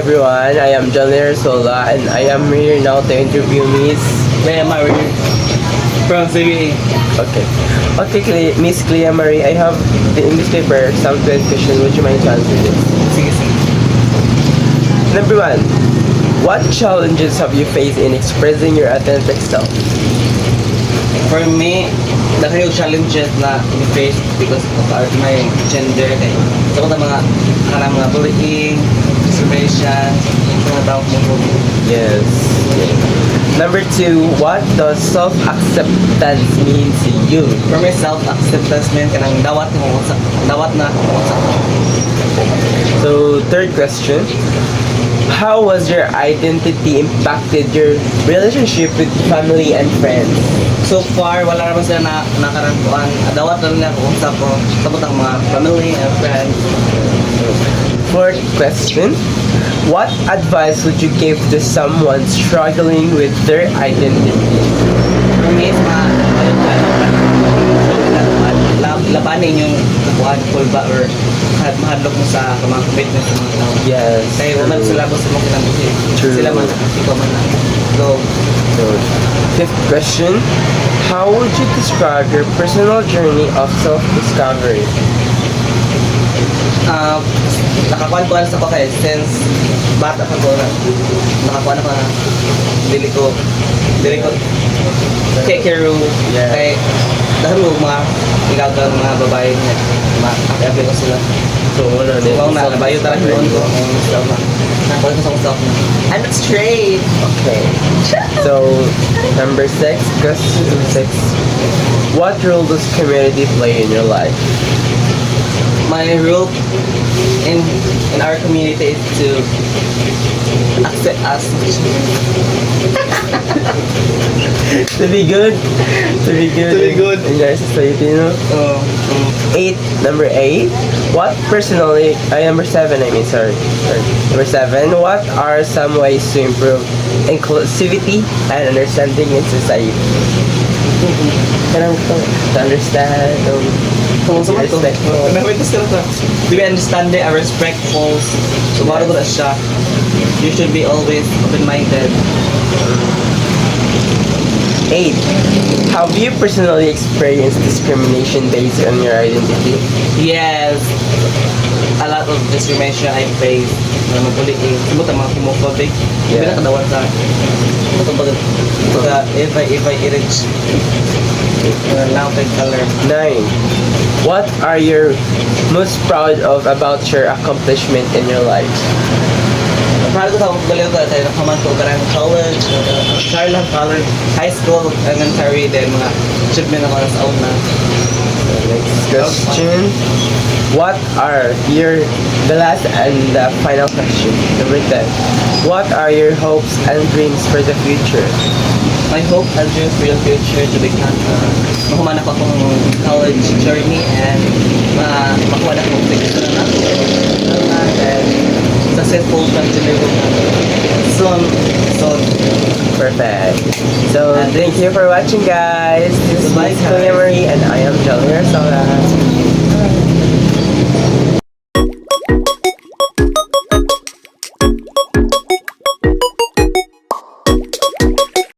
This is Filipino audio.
everyone, I am John Sola and I am here now to interview Miss. Clea Marie from CBA. Okay. Miss Clea Marie, I have the English paper, some 12 questions. Would you mind to answer this? Sige, sige. Number 1. What challenges have you faced in expressing your authentic self? For me, dahil yung challenges na i-face because of my gender kay sa mga bullying, discrimination, mga tao mo. Yes. Number 2. What does self-acceptance mean to you? For me, self-acceptance mean kanang dawat na So, third question. How was your identity impacted your relationship with family and friends? so far wala naman sila na nakarampuan. Dawat na nila kung sa ko sabot ang mga family and friends. Fourth question. What advice would you give to someone struggling with their identity? For me, labanin yung kabuhan, kulba, or mahadlok mo sa mga commitment sa mga tao. Yes. Kaya wala sila ba sa mga kinabuhi. True. Sila man, ikaw man lang. So, So, fifth question. How would you describe your personal journey of self-discovery? nakakuan sa ko kaya since bata pa ko nakakuan ako na dili ko take care of Yeah. kay dahil mo mga ilagang mga babae niya makabi ko sila So, ano din? kung na bayo talaga yun ko nakuha ko sa self na I'm not straight. Okay. So, number 6. Question 6. What role does community play in your life? My role in our community is to accept us. To be good. To be good. In your society, no? 8. Number 8. What personally... number 7, I mean, sorry. Number 7. What are some ways to improve inclusivity and understanding in society? To understand, Kung sa mga respect mo. to be understanding and respectful. So, bago ko na siya, you should be always open-minded. 8. Have you personally experienced discrimination based on your identity? Yes, a lot of discrimination I face na mabuliing. Subot ang mga homophobic. Yeah. Hindi na kadawan sa if I reach now the color. 9. What are you most proud of about your accomplishment in your life? Proud ko sa baliw ko tayo nakaman ko karang college, Charlotte College, high school, elementary, then mga achievement ako sa una. Next question. What are the last and the final question, number 10. What are your hopes and dreams for the future? My hope and dream for the future to become mahuman ako akong college journey and makuha na akong picture na and successful continue soon. Perfect. So, thank you for watching, guys. This is Goodbye, Clea guys. Marie and I am John Sola.